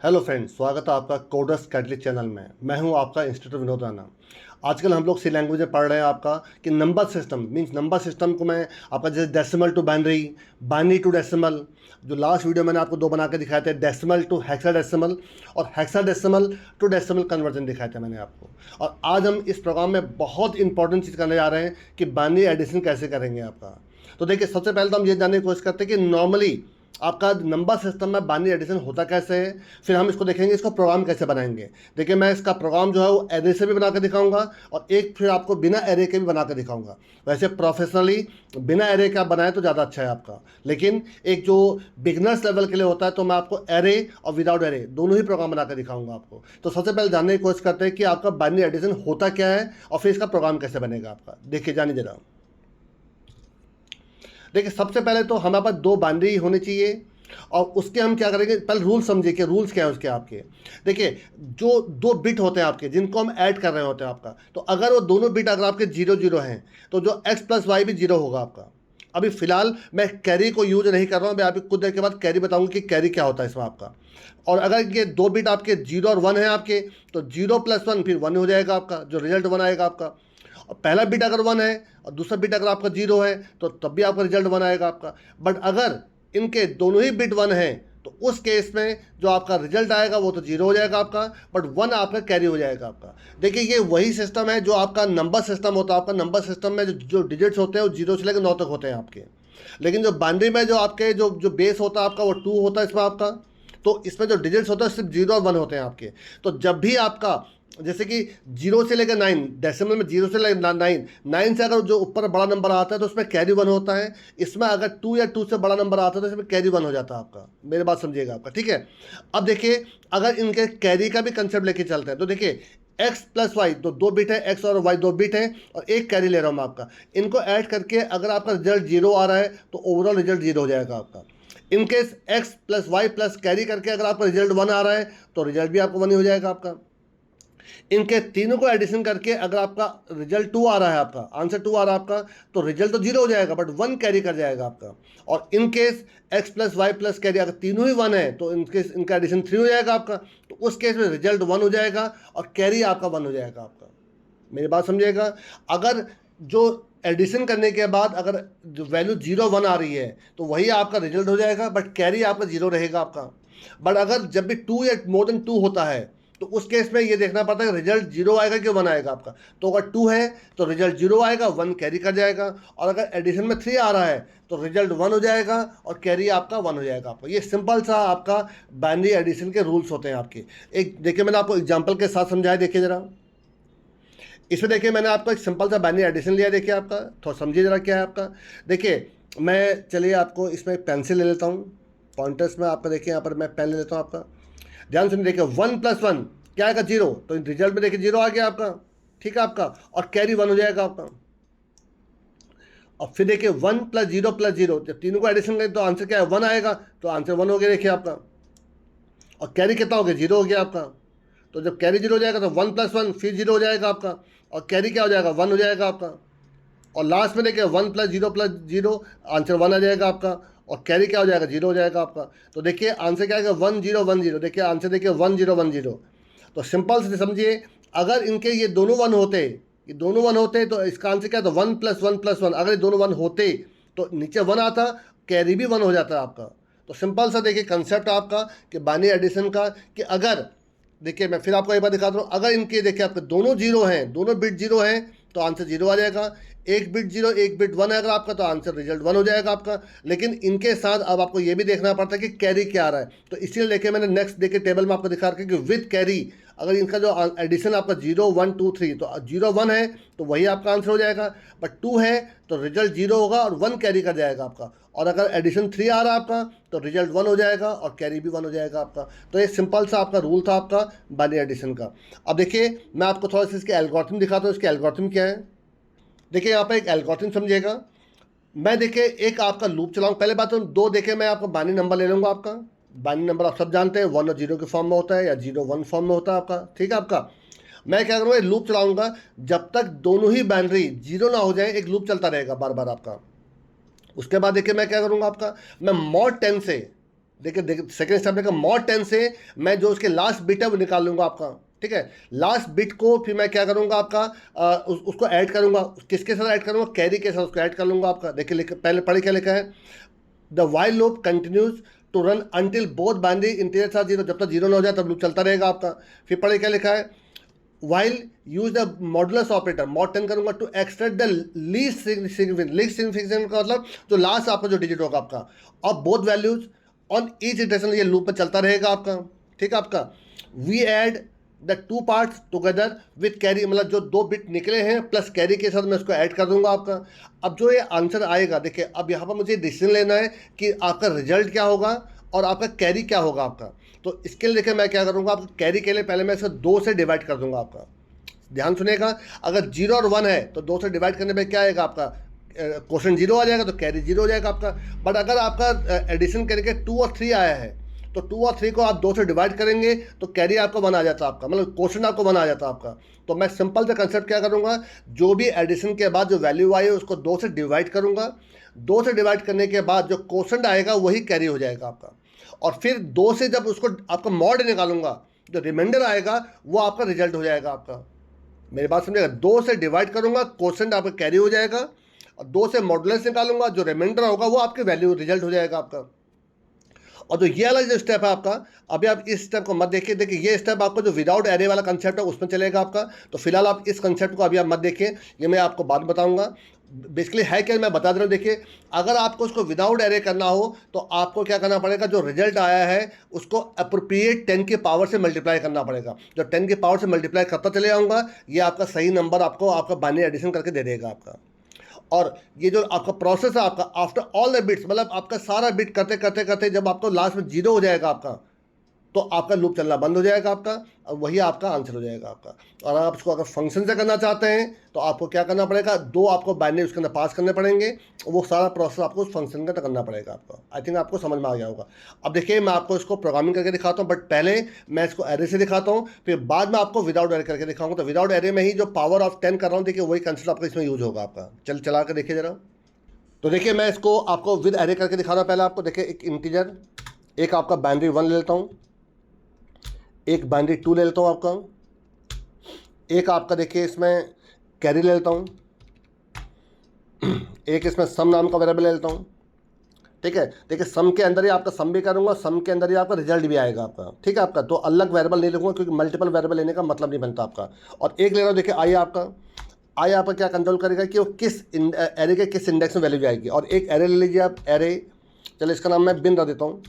Hello friends, स्वागत है आपका कोडर्स कैटलिस्ट चैनल में। मैं हूं आपका इंस्ट्रक्टर विनोद राणा। आजकल हम लोग सी लैंग्वेज में पढ़ रहे हैं आपका कि number system means number system को मैं आपका जैसे decimal to binary, binary to decimal. जो लास्ट वीडियो मैंने आपको दो बना के दिखाए थे, डेसिमल टू हेक्साडेसिमल और हेक्साडेसिमल टू डेसिमल कन्वर्जन दिखाए थे मैंने आपको। और आज हम इस प्रोग्राम में बहुत इंपॉर्टेंट चीज़ करने जा रहे हैं कि बाइनरी एडिशन कैसे करेंगे आपका। तो देखिए, सबसे पहले तो हम ये जानने की कोशिश करते हैं कि नॉर्मली आपका नंबर सिस्टम में बाइनरी एडिशन होता कैसे है। फिर हम इसको देखेंगे इसको प्रोग्राम कैसे बनाएंगे। देखिए, मैं इसका प्रोग्राम जो है वो एरे से भी बना के दिखाऊंगा और एक फिर आपको बिना एरे के भी बना के दिखाऊंगा। वैसे प्रोफेशनली बिना एरे का बनाए तो ज़्यादा अच्छा है आपका, लेकिन एक जो बिगनर्स लेवल के लिए होता है तो मैं आपको एरे और विदाउट एरे दोनों ही प्रोग्राम बना के दिखाऊंगा आपको। तो सबसे पहले जानने की कोशिश करते हैं कि आपका बाइनरी एडिशन होता क्या है और फिर इसका प्रोग्राम कैसे बनेगा आपका। देखिए, जानिए जरा। देखिए, सबसे पहले तो हमारे पास दो बाइनरी होनी चाहिए और उसके हम क्या करेंगे, पहले रूल समझिए कि रूल्स क्या है उसके आपके। देखिए, जो दो बिट होते हैं आपके जिनको हम ऐड कर रहे होते हैं आपका, तो अगर वो दोनों बिट अगर आपके जीरो जीरो हैं तो जो एक्स प्लस वाई भी जीरो होगा आपका। अभी फिलहाल मैं कैरी को यूज नहीं कर रहा हूँ, मैं आपको कुछ देर के बाद कैरी बताऊंगा कि कैरी क्या होता है इसमें आपका। और अगर ये दो बिट आपके जीरो और वन है आपके, तो जीरो प्लस वन फिर वन हो जाएगा आपका, जो रिजल्ट वन आएगा आपका। और पहला बिट अगर वन है और दूसरा बिट अगर आपका जीरो है तो तब भी आपका रिजल्ट वन आएगा आपका। बट अगर इनके दोनों ही बिट वन है तो उस केस में जो आपका रिजल्ट आएगा वो तो जीरो हो जाएगा आपका, बट वन आपका कैरी हो जाएगा आपका। देखिए, ये वही सिस्टम है जो आपका नंबर सिस्टम होता है। आपका नंबर सिस्टम में जो डिजिट्स होते हैं वो जीरो से लेकर 9 तक होते हैं आपके। लेकिन जो बाइनरी में जो आपके जो जो बेस होता है आपका वो 2 होता है इसमें आपका। तो इसमें जो डिजिट्स होते हैं सिर्फ 0 और 1 होते हैं आपके। तो जब भी आपका जैसे कि 0 से लेकर 9, डेसिमल में 0 से लेकर 9, 9 से अगर जो ऊपर बड़ा नंबर आता है तो उसमें कैरी 1 होता है। इसमें अगर 2 या 2 से बड़ा नंबर आता है तो इसमें कैरी 1 हो जाता है आपका। मेरी बात समझिएगा आपका, ठीक है। अब देखिए, अगर इनके कैरी का भी कंसेप्ट लेके चलते हैं तो देखिए, एक्स प्लस वाई तो दो बिट है, एक्स और वाई दो बिट है और एक कैरी ले रहा हूँ मैं आपका। इनको ऐड करके अगर आपका रिजल्ट जीरो आ रहा है तो ओवरऑल रिजल्ट जीरो हो जाएगा आपका। In case x plus y plus carry करके अगर आपका रिजल्ट वन आ रहा है तो रिजल्ट भी आपको वन ही हो जाएगा आपका। इनके तीनों को एडिशन करके अगर आपका रिजल्ट टू आ रहा है, आपका आंसर टू आ रहा है आपका, तो रिजल्ट तो जीरो हो जाएगा बट वन कैरी कर जाएगा आपका। और in case x plus y plus carry अगर तीनों ही वन है तो इनकेस इनका एडिशन थ्री हो जाएगा आपका। तो उस केस में रिजल्ट वन हो जाएगा और कैरी आपका वन हो जाएगा आपका। मेरी बात समझिएगा। अगर जो एडिशन करने के बाद अगर जो वैल्यू जीरो वन आ रही है तो वही आपका रिजल्ट हो जाएगा बट कैरी आपका जीरो रहेगा आपका। बट अगर जब भी टू या मोर देन टू होता है तो उस केस में ये देखना पड़ता है रिजल्ट जीरो आएगा कि वन आएगा आपका। तो अगर टू है तो रिजल्ट जीरो आएगा, वन कैरी कर जाएगा। और अगर एडिशन में थ्री आ रहा है तो रिजल्ट वन हो जाएगा और कैरी आपका वन हो जाएगा आपका। ये सिंपल सा आपका बाइनरी एडिशन के रूल्स होते हैं आपके। एक देखिए, मैंने आपको एग्जाम्पल के साथ समझाया, देखिए जरा। इसमें देखिए, मैंने आपको एक सिंपल सा बाइनरी एडिशन लिया, देखिए आपका, थोड़ा समझिए जरा क्या है आपका। देखिए, मैं चलिए आपको इसमें एक पेंसिल ले लेता हूँ, पॉइंटर्स में आपका। देखिए यहाँ पर मैं पेन ले लेता हूँ आपका, ध्यान सुनिए। देखिए, वन प्लस वन क्या आएगा, जीरो। तो रिजल्ट में देखिए जीरो आ गया आपका, ठीक है आपका। और कैरी वन हो जाएगा आपका। और फिर देखिए, वन प्लस जीरो, जब तीनों को एडिशन करें तो आंसर क्या है, वन आएगा। तो आंसर वन हो गया देखिए आपका। और कैरी कितना हो गया, जीरो हो गया आपका। तो जब कैरी जीरो हो जाएगा तो वन प्लस वन फिर जीरो हो जाएगा आपका। और कैरी क्या हो जाएगा, वन हो जाएगा आपका। और लास्ट में देखिए, one plus zero answer one आ जाएगा आपका। और कैरी क्या हो जाएगा, जीरो हो जाएगा आपका। तो देखिए आंसर क्या आएगा, वन जीरो वन जीरो। देखिए आंसर देखिए, वन जीरो वन जीरो। तो सिंपल से समझिए, अगर इनके ये दोनों वन होते, ये दोनों वन होते तो इसका आंसर क्या था, one plus one plus one. अगर ये दोनों वन होते तो नीचे वन आता, कैरी भी वन हो जाता आपका। तो सिंपल सा देखिए कंसेप्ट आपका कि बाइनरी एडिशन का, कि अगर देखिए मैं फिर आपको एक बार दिखाता हूँ, अगर इनके देखिए आपके दोनों जीरो हैं, दोनों बिट जीरो हैं तो आंसर जीरो आ जाएगा। एक बिट जीरो एक बिट वन है अगर आपका तो आंसर रिजल्ट वन हो जाएगा आपका। लेकिन इनके साथ अब आपको ये भी देखना पड़ता है कि कैरी क्या आ रहा है। तो इसीलिए देखिए मैंने नेक्स्ट देखिए टेबल में आपको दिखा रखा है कि विद कैरी अगर इनका जो एडिशन आपका जीरो वन टू थ्री, तो जीरो वन है तो वही आपका आंसर हो जाएगा। बट टू है तो रिजल्ट जीरो होगा और वन कैरी कर जाएगा आपका। और अगर एडिशन थ्री आ रहा है आपका तो रिजल्ट वन हो जाएगा और कैरी भी वन हो जाएगा आपका। तो ये सिंपल सा आपका रूल था आपका बाइनरी एडिशन का। अब देखिए, मैं आपको थोड़ा सा इसके एल्गोरिथम दिखाता हूँ। इसके एल्गोरिथम क्या है, देखिए यहाँ पर एक एल्गोरिथम समझिएगा। मैं देखिए एक आपका लूप चलाऊँ, पहले बात तो दो देखिए मैं आपका बाइनरी नंबर ले लूँगा आपका। बाइनरी नंबर आप सब जानते हैं, वन और जीरो के फॉर्म में होता है या जीरो वन फॉर्म में होता है आपका, ठीक है आपका। मैं क्या करूँगा, लूप चलाऊँगा जब तक दोनों ही बाइनरी जीरो ना हो जाए, एक लूप चलता रहेगा बार बार आपका। उसके बाद देखिए मैं क्या करूँगा आपका, मैं मॉड 10 से देखिए देखिए सेकेंड स्टेप देखिए मॉड 10 से मैं जो उसके लास्ट बिट है वो निकाल लूँगा आपका, ठीक है। लास्ट बिट को फिर मैं क्या करूँगा आपका उसको ऐड करूँगा, किसके साथ ऐड करूँगा, कैरी के साथ उसको ऐड कर लूँगा आपका। देखिए पहले पढ़े क्या लिखा है, the while loop continues to run until both binary integers are zero, जब तक जीरो ना हो जाए तब लूप चलता रहेगा आपका। फिर पढ़े क्या लिखा है, while use the modulus operator mod 10 करूंगा to extract the least significant का मतलब जो लास्ट आपका जो डिजिट होगा आपका, और both values on each iteration, ये लूप में चलता रहेगा आपका, ठीक है आपका। We add the two parts together with carry, मतलब जो दो बिट निकले हैं प्लस कैरी के साथ मैं उसको ऐड कर दूंगा आपका। अब जो ये आंसर आएगा, देखिए अब यहाँ पर मुझे डिसीजन लेना है कि आपका रिजल्ट क्या होगा और आपका कैरी क्या होगा आपका। तो इसके लिए देखिए मैं क्या करूँगा, आपको कैरी के लिए पहले मैं इसे 2 से डिवाइड कर दूंगा आपका। ध्यान सुनेगा, अगर 0 और 1 है तो 2 से डिवाइड करने में क्या आएगा आपका, क्वेश्चन 0 आ जाएगा तो कैरी 0 हो जाएगा आपका। बट अगर आपका एडिशन करके 2 और 3 आया है तो 2 और 3 को आप 2 से डिवाइड करेंगे तो कैरी आपको 1 आ जाता आपका, मतलब क्वेश्चन आपको 1 आ जाता आपका। तो मैं सिंपल सा कंसेप्ट क्या करूँगा, जो भी एडिशन के बाद जो वैल्यू आई है उसको 2 से डिवाइड करूँगा। 2 से डिवाइड करने के बाद जो क्वेश्चन आएगा वही कैरी हो जाएगा आपका। और फिर 2 से जब उसको आपका मॉड निकालूंगा, जो रिमाइंडर आएगा वो आपका रिजल्ट हो जाएगा आपका। मेरी बात समझेगा, 2 से डिवाइड करूंगा, क्वेश्चन आपका कैरी हो जाएगा, और 2 से मॉडुलस निकालूंगा, जो रिमाइंडर होगा वो आपके वैल्यू रिजल्ट हो जाएगा आपका। और जो ये वाला जो स्टेप है आपका, अभी आप इस स्टेप को मत देखिए, देखिए ये स्टेप आपको जो विदाउट एरे वाला कंसेप्ट है उसमें चलेगा आपका। तो फिलहाल आप इस कंसेप्ट को अभी आप मत देखिए, ये मैं आपको बाद बताऊंगा। बेसिकली है क्या, मैं बता दे रहा हूँ। देखिए अगर आपको उसको विदाउट एरे करना हो तो आपको क्या करना पड़ेगा, जो रिजल्ट आया है उसको अप्रोप्रिएट 10 की पावर से मल्टीप्लाई करना पड़ेगा। जो 10 की पावर से मल्टीप्लाई करता चले जाऊँगा, ये आपका सही नंबर आपको आपका बाइनरी एडिशन करके दे देगा आपका। और ये जो आपका प्रोसेस है आपका, आफ्टर ऑल द बिट्स, मतलब आपका सारा बिट करते करते करते जब आपको लास्ट में 0 हो जाएगा आपका, तो आपका लूप चलना बंद हो जाएगा आपका, और वही आपका आंसर हो जाएगा आपका। और आप इसको अगर फंक्शन से करना चाहते हैं तो आपको क्या करना पड़ेगा, 2 आपको बाइनरी उसके अंदर पास करने पड़ेंगे, वो सारा प्रोसेस आपको उस फंक्शन का करना पड़ेगा आपका। आई थिंक आपको समझ में आ गया होगा। अब देखिए मैं आपको इसको प्रोग्रामिंग करके दिखाता हूँ, बट पहले मैं इसको एरे से दिखाता हूँ, फिर बाद में आपको विदाउट एरे करके दिखाऊंगा। तो विदाउट एरे में ही जो पावर ऑफ 10 कर रहा हूँ, देखिए वही कंसेप्ट आपका इसमें यूज होगा आपका। चला कर देखिए जरा। तो देखिए मैं इसको आपको विद एरे करके दिखा रहा हूँ। पहले आपको देखिए एक इंटीजर, एक आपका बाइनरी 1 ले लेता हूँ, एक बाइनरी 2 ले लेता हूँ आपका, एक आपका देखिए इसमें कैरी ले लेता हूँ, एक इसमें सम नाम का वेरिएबल ले लेता हूँ, ठीक है। देखिए सम के अंदर ही आपका सम भी करूँगा, सम के अंदर ही आपका रिजल्ट भी आएगा आपका, ठीक है आपका। तो अलग वेरिएबल नहीं लिखूँगा क्योंकि मल्टीपल वेरिएबल लेने का मतलब नहीं बनता आपका। और एक ले रहा हूँ देखिए आई आपका क्या कंट्रोल करेगा कि वो किस एरे के किस इंडेक्स में वैल्यू आएगी। और एक एरे ले लीजिए आप, एरे, चलो इसका नाम मैं बिन रख देता हूँ,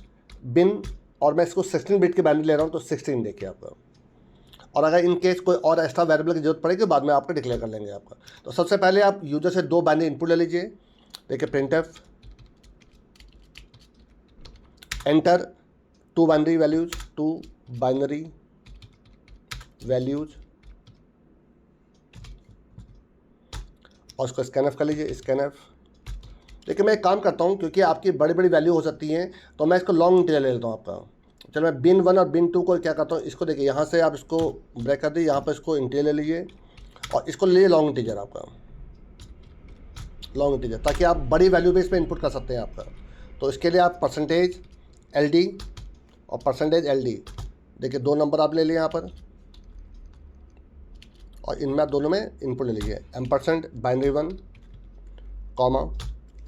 बिन, और मैं इसको 16 बिट की बाइनरी ले रहा हूँ, तो 16 देखिए आपका। और अगर इन केस कोई और एक्स्ट्रा वेरिएबल की जरूरत पड़ेगी बाद में आपको डिक्लेयर कर लेंगे आपका। तो सबसे पहले आप यूजर से 2 बाइनरी इनपुट ले लीजिए। देखिए printf enter 2 binary values, 2 binary values, और उसको स्कैनफ कर लीजिए, स्कैनफ। देखिए मैं एक काम करता हूँ, क्योंकि आपकी बड़ी बड़ी वैल्यू हो सकती हैं, तो मैं इसको लॉन्ग इंटीजर ले लेता हूँ आपका। चलो मैं बिन 1 और बिन 2 को क्या करता हूँ, इसको देखिए यहाँ से आप इसको ब्रेक कर दीजिए, यहाँ पर इसको इंटीजर ले लीजिए और इसको ले लीजिए लॉन्ग इंटीजर आपका, लॉन्ग इंटीजर, ताकि आप बड़ी वैल्यू भी इसमें इनपुट कर सकते हैं आपका। तो इसके लिए आप %LD और %LD, देखिए 2 नंबर आप ले लिए यहाँ पर, और इनमें आप दोनों में इनपुट ले लीजिए, ampersand binary 1 comma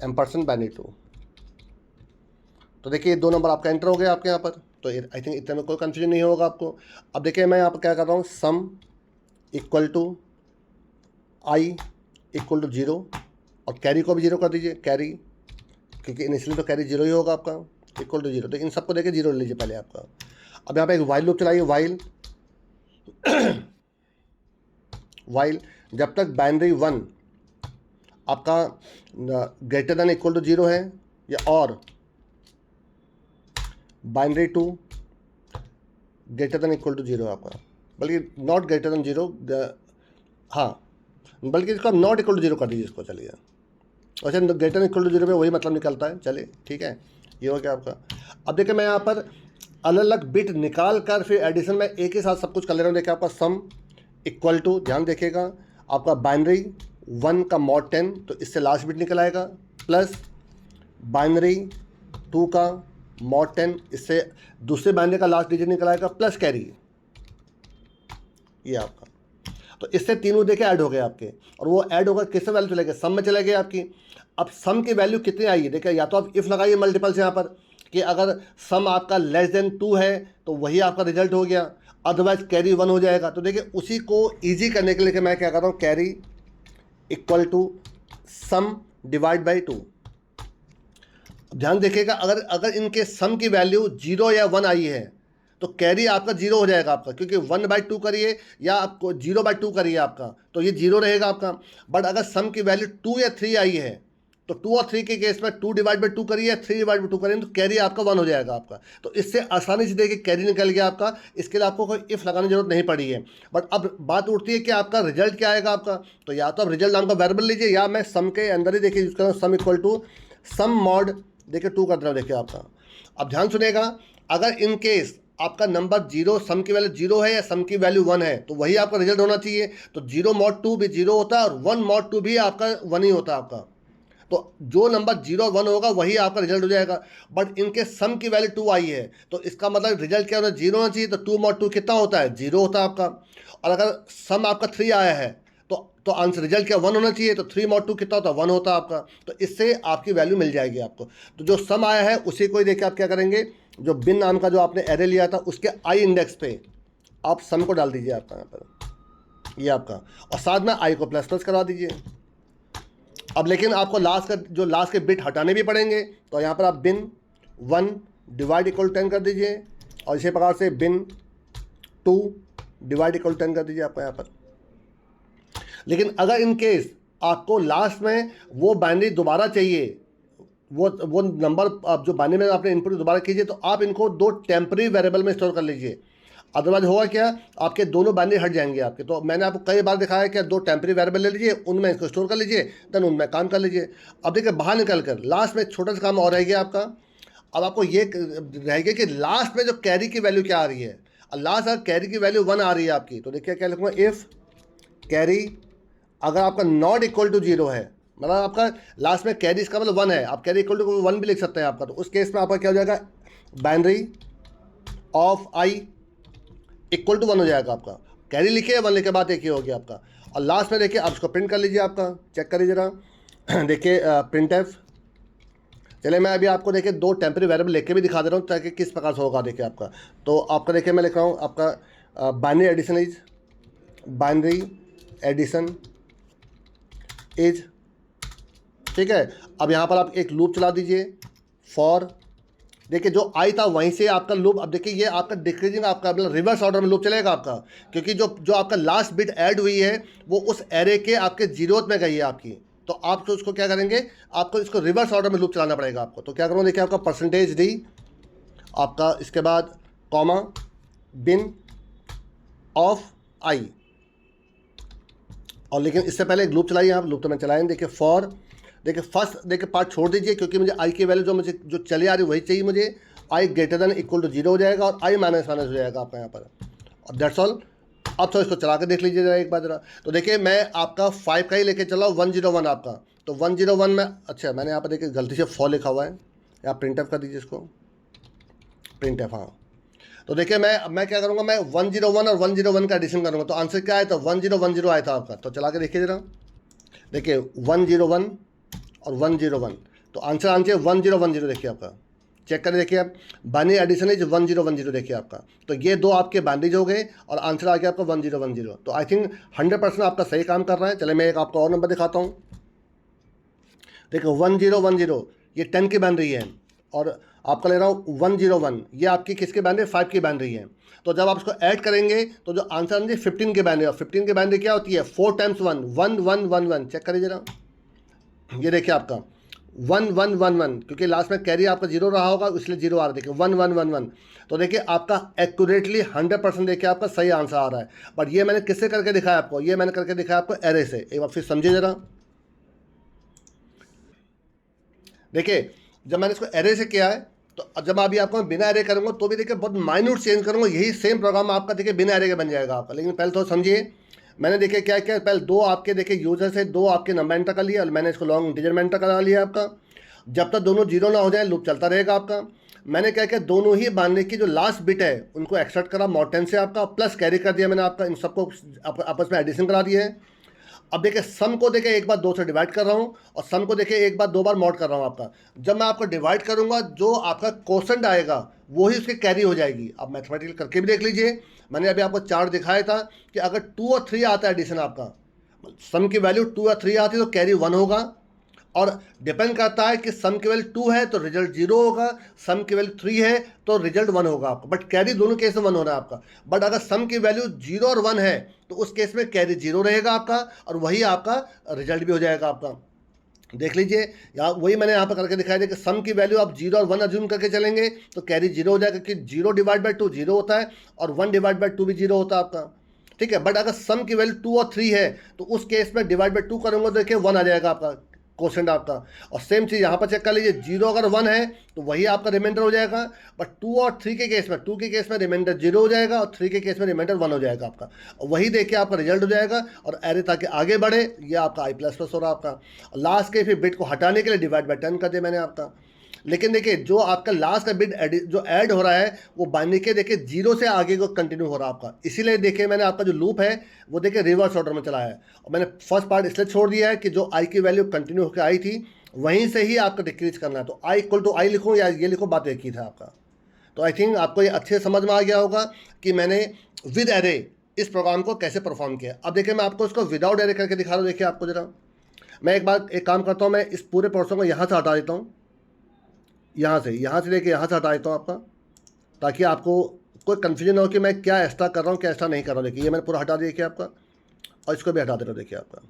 ampersand binary 2। तो देखिए 2 नंबर आपका एंटर हो गया आपके यहाँ पर। तो आई थिंक इतने में कोई कन्फ्यूजन नहीं होगा आपको। अब देखिए मैं यहाँ पर क्या कर रहा हूँ, sum equal to I equal to 0, और कैरी को भी 0 कर दीजिए, कैरी, क्योंकि इनिशियली तो कैरी 0 ही होगा आपका, इक्वल टू 0। तो इन सबको देखिए 0 ले लीजिए पहले आपका। अब यहाँ पे एक वाइल लूप चलाइए, वाइल जब तक बाइनरी 1 आपका ग्रेटर देन इक्वल टू 0 है, या और binary 2 greater than equal to 0 आपका, बल्कि नॉट ग्रेटर देन 0, हाँ, बल्कि इसको आप नॉट इक्वल टू 0 कर दीजिए इसको। चलिए वैसे ग्रेटर देन इक्वल टू 0 में वही मतलब निकलता है। चलिए ठीक है, ये हो गया आपका। अब देखिए मैं यहाँ पर अलग अलग बिट निकाल कर फिर एडिशन में एक ही साथ सब कुछ कर ले रहा हूँ। देखिए आपका सम इक्वल टू, ध्यान देखिएगा, आपका बाइनरी 1 का मॉड 10, तो इससे लास्ट बिट निकल आएगा, प्लस बाइनरी 2 का मॉड 10, इससे दूसरे बाइनरी का लास्ट डिजिट निकल आएगा प्लस कैरी, ये आपका। तो इससे तीनों देखे ऐड हो गए आपके, और वो ऐड होकर किससे वैल्यू चले गए, सम में चले गए आपकी। अब सम की वैल्यू कितनी आई है देखिए, या तो आप इफ़ लगाइए मल्टीपल से यहाँ पर कि अगर सम आपका लेस देन 2 है तो वही आपका रिजल्ट हो गया, अदरवाइज कैरी 1 हो जाएगा। तो देखिए उसी को ईजी करने के लिए मैं क्या कर रहा हूँ, carry equal to sum divide by 2। ध्यान देखिएगा, अगर अगर इनके सम की वैल्यू 0 या 1 आई है तो कैरी आपका 0 हो जाएगा आपका, क्योंकि 1/2 करिए या आपको 0/2 करिए आपका तो ये 0 रहेगा आपका। बट अगर सम की वैल्यू 2 या 3 आई है तो 2 और 3 के केस में 2/2 करिए या 3/2 करिए तो कैरी आपका 1 हो जाएगा आपका। तो इससे आसानी से देखिए कैरी निकल गया आपका, इसके लिए आपको कोई इफ़ लगाने की जरूरत नहीं पड़ी है। बट अब बात उठती है कि आपका रिजल्ट क्या आएगा आपका, तो या तो आप रिजल्ट नाम का वेरिएबल लीजिए, या मैं सम के अंदर ही देखिए यूज़ कर रहा हूँ, sum equal to sum mod देखिए 2 कर रहा हूँ देखिए आपका। अब ध्यान सुनेगा, अगर इन केस आपका नंबर 0, सम की वैल्यू 0 है या सम की वैल्यू 1 है तो वही आपका रिजल्ट होना चाहिए। तो 0 mod 2 भी 0 होता है और 1 mod 2 भी आपका 1 ही होता है आपका। तो जो नंबर 0 1 होगा वही आपका रिजल्ट हो जाएगा। बट इनके सम की वैल्यू 2 आई है तो इसका मतलब रिजल्ट क्या होना, 0 होना चाहिए। तो 2 mod 2 कितना होता है, 0 होता है आपका। और अगर सम आपका 3 आया है तो आंसर रिजल्ट क्या 1 होना चाहिए, तो 3 mod 2 कितना होता है, 1 होता है आपका। तो इससे आपकी वैल्यू मिल जाएगी आपको। तो जो सम आया है उसी को ही देखिए आप क्या करेंगे, जो बिन नाम का जो आपने एरे लिया था उसके आई इंडेक्स पे आप सम को डाल दीजिए आपका यहाँ पर, ये आपका, और साथ में आई को प्लस प्लस करवा दीजिए। अब लेकिन आपको लास्ट के बिट हटाने भी पड़ेंगे, तो यहाँ पर आप बिन 1 डिवाइड इक्वल 10 कर दीजिए, और इसी प्रकार से बिन 2 डिवाइड इक्वल 10 कर दीजिए आपका यहाँ पर। लेकिन अगर इन केस आपको लास्ट में वो बाइनरी दोबारा चाहिए, वो नंबर आप जो बाइनरी में आपने इनपुट दोबारा कीजिए, तो आप इनको 2 टेम्पररी वेरिएबल में स्टोर कर लीजिए। अदरवाइज होगा क्या, आपके दोनों बाइनरी हट जाएंगे आपके। तो मैंने आपको कई बार दिखाया कि 2 टेम्पररी वेरिएबल ले लीजिए, उनमें इसको स्टोर कर लीजिए, देन उनमें काम कर लीजिए। अब देखिए बाहर निकल कर लास्ट में छोटा सा काम और रह गया आपका। अब आपको ये रहेगा कि लास्ट में जो कैरी की वैल्यू क्या आ रही है। लास्ट अगर कैरी की वैल्यू 1 आ रही है आपकी, तो देखिए क्या लिखूँगा, इफ़ कैरी अगर आपका नॉट इक्वल टू 0 है, मतलब आपका लास्ट में कैरी इसका मतलब 1 है, आप कैरी इक्वल टू 1 भी लिख सकते हैं आपका। तो उस केस में आपका क्या हो जाएगा, binary of I equal to 1 हो जाएगा आपका। कैरी लिखे 1 लिखे बाद एक ही हो गया आपका। और लास्ट में देखिए आप इसको प्रिंट कर लीजिए आपका, चेक करिए जरा देखिए प्रिंट एफ। चलिए मैं अभी आपको देखिए 2 टेम्पररी वेरिएबल लेके भी दिखा दे रहा हूँ ताकि किस प्रकार से होगा देखिए आपका। तो आपका देखिए मैं लिख रहा हूँ आपका binary addition is, binary addition is, ठीक है। अब यहाँ पर आप एक लूप चला दीजिए फॉर, देखिए जो आई था वहीं से आपका लूप, अब देखिए ये आपका डिक्रीजिंग आपका मतलब रिवर्स ऑर्डर में लूप चलेगा आपका, क्योंकि जो आपका लास्ट बिट ऐड हुई है वो उस एरे के आपके 0th में गई है आपकी। तो आप तो उसको क्या करेंगे, आपको इसको रिवर्स ऑर्डर में लूप चलाना पड़ेगा आपको। तो क्या करूँगा देखिए आपका %d आपका, इसके बाद कॉमा बिन ऑफ आई, और लेकिन इससे पहले एक लूप चलाइए आप, लूप तो मैं चलाएँ। देखिए फॉर, देखिए फर्स्ट देखिए पार्ट छोड़ दीजिए क्योंकि मुझे आई की वैल्यू जो चली आ रही वही चाहिए मुझे। आई ग्रेटर देन इक्वल टू 0 हो जाएगा और आई माइनस माइनस हो जाएगा आपका यहाँ पर, और दैट्स ऑल। अब तो इसको चला कर देख लीजिए जरा एक बार जरा। तो देखिए मैं आपका 5 का ही लेके चला हूँ, 101 आपका। तो 101 में, अच्छा मैंने यहाँ पर देखिए गलती से फॉर लिखा हुआ है, आप प्रिंट एफ कर दीजिए इसको, प्रिंट एफ, हाँ। तो देखिए मैं क्या करूँगा, मैं 101 और 101 का एडिशन करूँगा। तो आंसर क्या आया था, 1010 आया था आपका। तो चला के देखिए जरा, देखिए 101 और 101, तो आंसर 1010 देखिए आपका, चेक करें देखिए आप, बाइनरी एडिशन इज 1010 देखिए आपका। तो ये 2 आपके बाइनरीज हो गए और आंसर आ गया आपका 1010। तो आई थिंक 100% आपका सही काम कर रहा है। चले मैं एक आपको और नंबर दिखाता हूँ, देखिए 1010 ये 10 की बाइनरी है, और आपका ले रहा हूँ 101, ये आपकी किसकी बाइनरी, 5 की बाइनरी है। तो जब आप इसको ऐड करेंगे तो जो आंसर आएंगे 15 की बाइनरी, और 15 की बाइनरी क्या होती है, 4 टाइम्स 1, 1111। चेक करिए जरा, ये देखिए आपका 1111, क्योंकि लास्ट में कैरी आपका 0 रहा होगा इसलिए 0 आ रहा है, देखिए 1111। तो देखिए आपका एक्यूरेटली 100% देखिए आपका सही आंसर आ रहा है। बट ये मैंने किससे करके दिखाया आपको, ये मैंने करके दिखाया आपको एरे से। एक बार फिर समझिए जरा, देखिए जब मैंने इसको एरे से किया है, तो जब अभी आपको मैं बिना एरे करूँगा तो भी देखिए बहुत माइन्यूट चेंज करूँगा, यही सेम प्रोग्राम आपका देखिए बिना एरे के बन जाएगा आपका। लेकिन पहले तो समझिए, मैंने देखिए क्या क्या, पहले 2 आपके देखिए यूजर से 2 आपके नंबर एंटर कर लिया, और मैंने इसको लॉन्ग इंटीजर में एंटर करा लिया आपका। जब तक दोनों 0 ना हो जाए लूप चलता रहेगा आपका। मैंने क्या किया, दोनों ही बाइनरी की जो लास्ट बिट है उनको एक्सट्रैक्ट करा मॉड 10 से आपका, प्लस कैरी कर दिया मैंने आपका, इन सबको आपस में एडिशन करा दिया है। अब देखिए सम को देखिए एक बार 2 से डिवाइड कर रहा हूँ, और सम को देखिए एक बार 2 बार मॉड कर रहा हूँ आपका। जब मैं आपको डिवाइड करूँगा जो आपका क्वोशंट आएगा वही उसकी कैरी हो जाएगी। आप मैथमेटिकल करके भी देख लीजिए, मैंने अभी आपको चार्ट दिखाया था कि अगर 2 और 3 आता है एडिशन आपका, सम की वैल्यू 2 या 3 आती है तो कैरी 1 होगा, और डिपेंड करता है कि सम की वैल्यू 2 है तो रिजल्ट 0 होगा, सम की वैल्यू 3 है तो रिजल्ट 1 होगा आपका। बट कैरी दोनों केस में 1 हो रहा है आपका। बट अगर सम की वैल्यू 0 और 1 है तो उस केस में कैरी 0 रहेगा आपका, और वही आपका रिजल्ट भी हो जाएगा आपका। देख लीजिए यहाँ वही मैंने यहाँ पर करके दिखाया था कि सम की वैल्यू आप 0 और 1 अज्यूम करके चलेंगे तो कैरी 0 हो जाएगा, क्योंकि 0 डिवाइड बाई 2 0 होता है और 1 डिवाइड बाई 2 भी 0 होता है आपका। ठीक है, बट अगर सम की वैल्यू 2 और 3 है तो उस केस में डिवाइड बाई 2 करूँगा तो देखिए 1 आ जाएगा आपका क्वेश्चन आपका। और सेम चीज़ यहाँ पर चेक कर लीजिए, 0 अगर 1 है तो वही आपका रिमाइंडर हो जाएगा, बट 2 और 3 के केस में 2 के केस में रिमाइंडर 0 हो जाएगा और 3 के केस में रिमाइंडर 1 हो जाएगा आपका। और वही देखिए आपका रिजल्ट हो जाएगा, और एरे ताकि आगे बढ़े ये आपका i++ हो रहा आपका। लास्ट के फिर बिट को हटाने के लिए डिवाइड बाई 10 कर दिया मैंने आपका। लेकिन देखिए जो आपका लास्ट का बिट जो ऐड हो रहा है वो बाइनरी के देखिए 0 से आगे को कंटिन्यू हो रहा है आपका। इसीलिए देखिए मैंने आपका जो लूप है वो देखिए रिवर्स ऑर्डर में चलाया है, और मैंने फर्स्ट पार्ट इसलिए छोड़ दिया है कि जो आई की वैल्यू कंटिन्यू होकर आई थी वहीं से ही आपको डिक्रीज करना है। तो i=i लिखूँ या ये लिखो, बात एक ही था आपका। तो आई थिंक आपको ये अच्छे समझ में आ गया होगा कि मैंने विद एरे इस प्रोग्राम को कैसे परफॉर्म किया। अब देखिए मैं आपको इसको विदाउट एरे करके दिखा रहा हूँ। देखिए आपको जरा मैं एक काम करता हूँ, मैं इस पूरे प्रोसेस को यहाँ से हटा देता हूँ, यहाँ से लेके यहाँ से हटा देता हूँ आपका, ताकि आपको कोई कन्फ्यूजन हो कि मैं क्या एक्स्ट्रा कर रहा हूँ क्या एक्स्ट्रा नहीं कर रहा हूँ। देखिए ये मैंने पूरा हटा दिया देखिए आपका, और इसको भी हटा दे रहा हूँ देखिए आपका।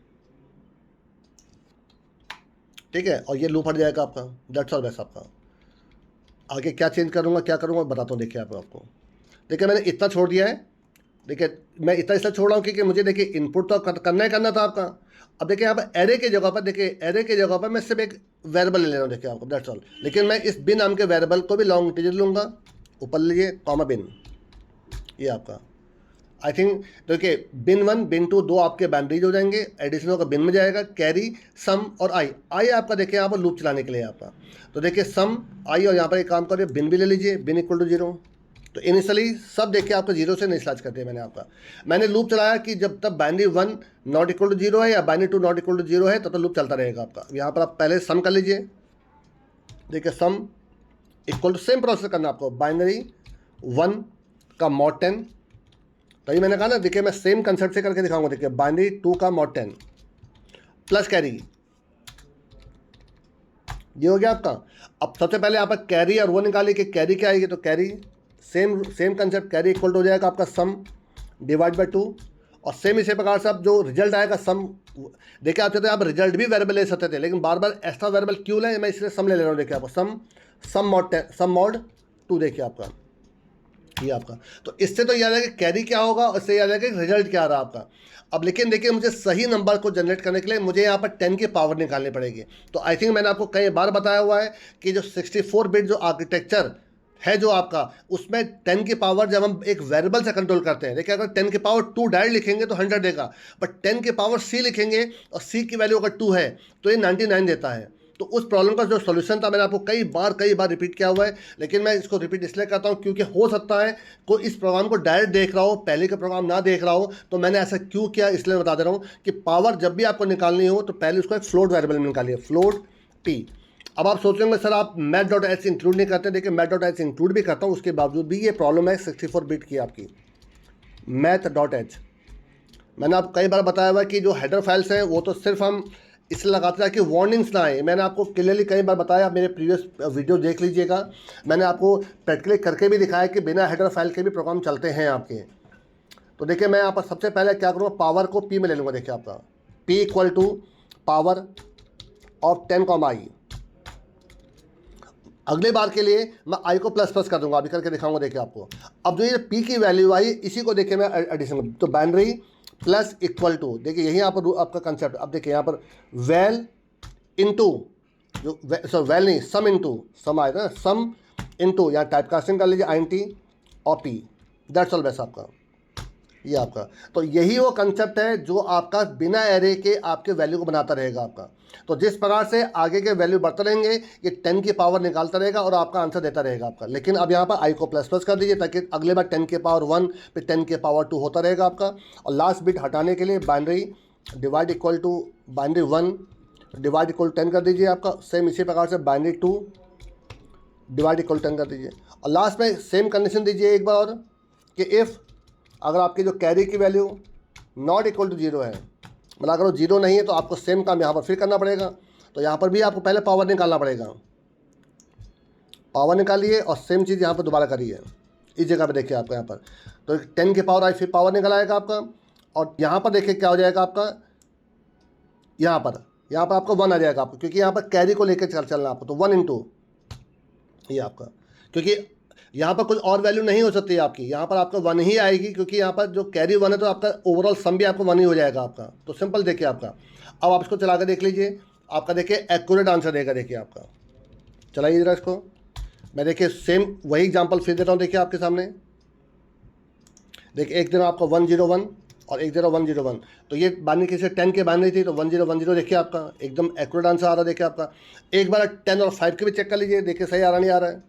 ठीक है, और ये लूप हट जाएगा आपका। दैट्स ऑल बेस्ट आपका। आगे क्या चेंज करूँगा क्या करूँगा बताता हूँ देखिए आपको। देखिए मैंने इतना छोड़ दिया है। देखिए मैं इतना इसलिए छोड़ रहा हूँ क्योंकि मुझे देखिए इनपुट तो करना ही करना था आपका। अब देखिए यहाँ पर एरे के जगह पर देखिए एरे के जगह पर मैं सिर्फ एक वेरिएबल ले रहा हूँ देखिए आपको, दैट्स ऑल। लेकिन मैं इस बिन नाम के वेरिएबल को भी लॉन्ग इंटीजर लूँगा, ऊपर लीजिए कॉमा बिन, ये आपका। आई थिंक देखिए बिन 1 बिन 2 दो आपके बाइनरीज हो जाएंगे, एडिशन होकर बिन में जाएगा, कैरी सम और आई आपका देखिए यहाँ पर लूप चलाने के लिए आपका। तो देखिए सम आई, और यहाँ पर एक काम करिए बिन भी ले लीजिए, बिन =0। तो इनिशियली सब देखिए आपको 0 से इनिशियलाइज कर दिया मैंने आपका। मैंने लूप चलाया कि जब तक बाइनरी 1 ≠0 है या बाइनरी 2 ≠0 है तब तक लूप चलता रहेगा आपका। यहाँ पर आप पहले सम कर लीजिए। देखिए सम = सेम प्रोसेस करना आपको, बाइनरी 1 का मॉड 10। तभी मैंने कहा ना, देखिए मैं सेम कंसेप्ट से करके दिखाऊंगा। देखिए बाइनरी 2 का मॉड 10 प्लस कैरी, ये हो गया आपका। अब सबसे पहले आप कैरी और वो निकालिए कि कैरी क्या आएगी। तो carry same concept, carry equal हो जाएगा आपका सम डिवाइड बाई 2, और सेम इसी प्रकार से अब जो रिजल्ट आएगा सम। देखिए आप चाहते आप रिजल्ट भी वेरिएबल ले सकते थे, लेकिन बार बार एक्स्ट्रा वेरिएबल क्यों लें, मैं इसलिए सम ले रहा हूँ। देखिए आपको सम मॉड 2 देखिए आपका, ये आपका। तो इससे तो याद है कि कैरी क्या होगा, और इससे याद है कि रिजल्ट क्या आ रहा है आपका। अब लेकिन देखिए मुझे सही नंबर को जनरेट करने के लिए मुझे यहाँ पर 10 की पावर निकालनी पड़ेगी। तो आई थिंक मैंने आपको कई बार बताया हुआ है कि जो 64 बिट जो आर्किटेक्चर है जो आपका, उसमें 10 की पावर जब हम एक वेरिएबल से कंट्रोल करते हैं। देखिए अगर 10 की पावर 2 डायरेक्ट लिखेंगे तो 100 देगा, बट 10 की पावर c लिखेंगे और c की वैल्यू अगर 2 है तो ये 99 देता है। तो उस प्रॉब्लम का जो सॉल्यूशन था मैंने आपको कई बार रिपीट किया हुआ है, लेकिन मैं इसको रिपीट इसलिए करता हूँ क्योंकि हो सकता है कोई इस प्रोग्राम को डायरेक्ट देख रहा हो, पहले का प्रोग्राम ना देख रहा हो। तो मैंने ऐसा क्यों किया इसलिए बता दे रहा हूँ कि पावर जब भी आपको निकालनी हो तो पहले उसको एक फ्लोट वेरिएबल में निकालिए, फ्लोट p। अब आप सोचेंगे सर आप math.h इंक्लूड नहीं करते। देखिए math.h इंक्लूड भी करता हूँ, उसके बावजूद भी ये प्रॉब्लम है 64 बिट की आपकी math.h। मैंने आपको कई बार बताया हुआ कि जो हेडर फाइल्स हैं वो तो सिर्फ हम इसलिए लगाते हैं कि वार्निंग्स ना आए। मैंने आपको क्लियरली कई बार बताया, आप मेरे प्रीवियस वीडियो देख लीजिएगा, मैंने आपको प्रैक्टिकली करके भी दिखाया कि बिना हेडर फाइल के भी प्रोग्राम चलते हैं आपके। तो देखिए मैं यहाँ पर सबसे पहले क्या करूँगा, पावर को p में ले लूँगा। देखिए आपका p = पावर ऑफ 10, i। अगले बार के लिए मैं i को ++ कर दूंगा, अभी करके दिखाऊंगा। देखिए आपको अब जो ये p की वैल्यू आई इसी को देखिए मैं एडिशन, तो बाइनरी प्लस इक्वल टू, देखिए यही यहाँ पर आपका कंसेप्ट। अब देखिए यहाँ पर वेल इनटू जो वेल नहीं सम इनटू सम आएगा ना, सम इनटू यहाँ टाइप कास्टिंग कर लीजिए INT और p, दैट्स ऑल बेस्ट आपका। ये आपका, तो यही वो कंसेप्ट है जो आपका बिना एरे के आपके वैल्यू को बनाता रहेगा आपका। तो जिस प्रकार से आगे के वैल्यू बढ़ते रहेंगे, ये 10 की पावर निकालता रहेगा और आपका आंसर देता रहेगा आपका। लेकिन अब यहाँ पर आई को प्लस प्लस कर दीजिए ताकि अगले बार 10 के पावर 1 फिर 10 के पावर 2 होता रहेगा आपका। और लास्ट बिट हटाने के लिए binary divide equal to binary 1 divide equal 10 कर दीजिए आपका। सेम इसी प्रकार से बाइनरी 2 डिवाइड इक्वल 10 कर दीजिए। और लास्ट में सेम कंडीशन दीजिए एक बार और कि इफ़ अगर आपकी जो कैरी की वैल्यू नॉट इक्वल टू 0 है, मतलब अगर वो 0 नहीं है तो आपको सेम काम यहाँ पर फिर करना पड़ेगा। तो यहाँ पर भी आपको पहले पावर निकालना पड़ेगा, पावर निकालिए और सेम चीज़ यहाँ पर दोबारा करिए। इस जगह पे देखिए आपका यहाँ पर तो 10 के पावर आई फिर पावर निकल आएगा आपका। और यहाँ पर देखिए क्या हो जाएगा आपका, यहाँ पर आपको 1 आ जाएगा आपको, क्योंकि यहाँ पर कैरी को लेकर चलना आपको। तो 1 इंटू ये आपका, क्योंकि यहाँ पर कुछ और वैल्यू नहीं हो सकती है आपकी, यहाँ पर आपका 1 ही आएगी, क्योंकि यहाँ पर जो कैरी 1 है तो आपका ओवरऑल सम भी आपको 1 ही हो जाएगा आपका। तो सिंपल देखिए आपका। अब आप इसको चला कर देख लीजिए, आपका देखिए एक्यूरेट आंसर देगा। देखिए आपका चलाइए जरा इसको, मैं देखिए सेम वही एग्जांपल फिर देता हूँ। देखिए आपके सामने देखिए एक दिन आपका 101 और एक 101, तो ये बाइनरी किसी 10 के बाइनरी थी तो 1010 देखिए आपका एकदम एक्यूरेट आंसर आ रहा है। देखिए आपका एक बार 10 और 5 के भी चेक कर लीजिए, देखिए सही आ रहा नहीं आ रहा है।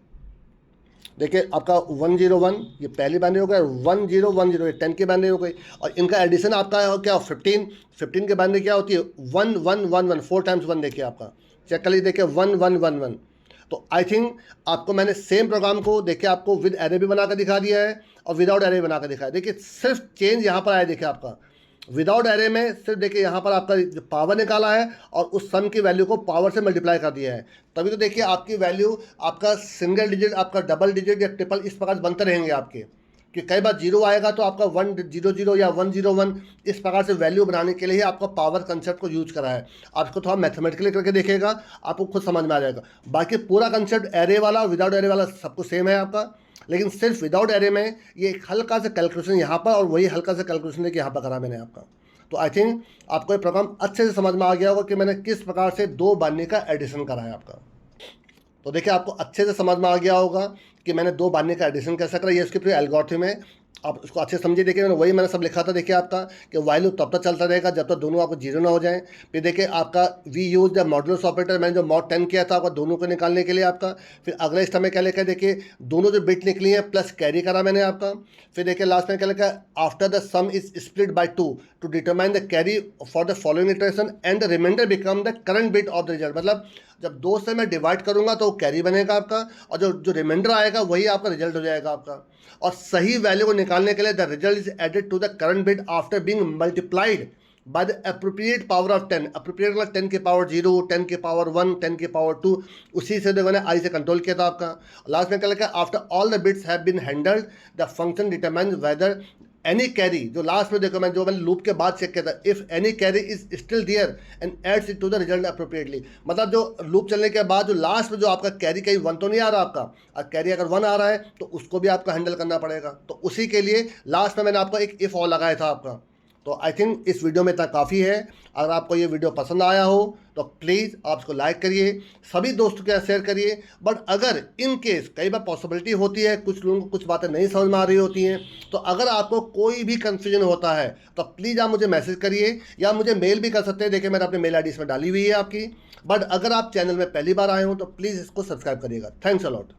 देखिए आपका 101 ये पहली बाइनरी हो गया, 1010 ये 10 की बाइनरी हो गई, और इनका एडिशन आपका हो क्या 15 के बाइनरी क्या होती है 1111 4 टाइम्स 1। देखिए आपका चेक कर लीजिए, देखिए 1111। तो आई थिंक आपको मैंने सेम प्रोग्राम को देखिए आपको विद एरे भी बना कर दिखा दिया है और विदाउट एरे बना कर दिखाया। देखिए सिर्फ चेंज यहाँ पर आया, देखिए आपका विदाउट एरे में सिर्फ देखिए यहाँ पर आपका जो पावर निकाला है और उस सम की वैल्यू को पावर से मल्टीप्लाई कर दिया है। तभी तो देखिए आपकी वैल्यू आपका सिंगल डिजिट, आपका डबल डिजिट या ट्रिपल इस प्रकार बनते रहेंगे आपके, कि कई बार 0 आएगा तो आपका 100 या 101 इस प्रकार से वैल्यू बनाने के लिए ही आपका पावर कंसेप्ट को यूज करा है। आप इसको थोड़ा मैथमेटिकली करके देखिएगा, आपको खुद समझ में आ जाएगा। बाकी पूरा कंसेप्ट एरे वाला और विदाउट एरे वाला सब कुछ सेम है आपका, लेकिन सिर्फ विदाउट एरे में ये एक हल्का सा कैलकुलेशन यहाँ पर और वही हल्का सा कैलकुलेशन देखिए यहाँ पर करा मैंने आपका। तो आई थिंक आपको ये प्रोग्राम अच्छे से समझ में आ गया होगा कि मैंने किस प्रकार से 2 बाइनरी का एडिशन करा है आपका। तो देखिए आपको अच्छे से समझ में आ गया होगा कि मैंने 2 बाइनरी का एडिशन कैसे करा। ये उसकी पूरी एल्गोरिथम है, आप उसको अच्छे से समझिए। देखिए वही मैंने सब लिखा था। देखिए आपका कि वाइल लूप तब तक चलता रहेगा जब तक दोनों आपको 0 ना हो जाएं। फिर देखिए आपका we use the modulus operator, मैंने जो मॉड 10 किया था आपका दोनों को निकालने के लिए आपका। फिर अगले स्टेप में क्या लिखा है, देखिए दोनों जो बिट निकली हैं प्लस कैरी करा मैंने आपका। फिर देखिए लास्ट में क्या लिखा है, after the sum is split by 2 to determine the carry for the following iteration and the remainder become the current bit of the result. मतलब जब 2 से मैं डिवाइड करूंगा तो कैरी बनेगा आपका, और जो रिमाइंडर आएगा वही आपका रिजल्ट हो जाएगा आपका। और सही वैल्यू को निकालने के लिए the result is added to the current bit after being multiplied by the appropriate power of 10। Appropriate मतलब 10 के पावर 0, 10 के पावर 1, 10 के पावर 2। उसी से मैंने आई से कंट्रोल किया था आपका। लास्ट में क्या लिखा, after all the bits have been handled the function determine whether any carry, जो लास्ट में देखो मैंने लूप के बाद चेक किया था, if any carry is still there and adds it to the result appropriately. मतलब जो लूप चलने के बाद जो लास्ट में जो आपका कैरी कहीं 1 तो नहीं आ रहा आपका, और कैरी अगर 1 आ रहा है तो उसको भी आपको हैंडल करना पड़ेगा। तो उसी के लिए लास्ट में मैंने आपको एक इफ और लगाया था आपका। तो आई थिंक इस वीडियो में इतना काफ़ी है। अगर आपको ये वीडियो पसंद आया हो तो प्लीज़ आप इसको लाइक करिए, सभी दोस्तों के साथ शेयर करिए। बट अगर इन केस कई बार पॉसिबिलिटी होती है कुछ लोगों को कुछ बातें नहीं समझ में आ रही होती हैं, तो अगर आपको कोई भी कन्फ्यूजन होता है तो प्लीज़ आप मुझे मैसेज करिए या मुझे मेल भी कर सकते हैं। देखिए मैंने अपने मेल आईडी इसमें डाली हुई है आपकी। बट अगर आप चैनल में पहली बार आए हो तो प्लीज़ इसको सब्सक्राइब करिएगा। Thanks a lot.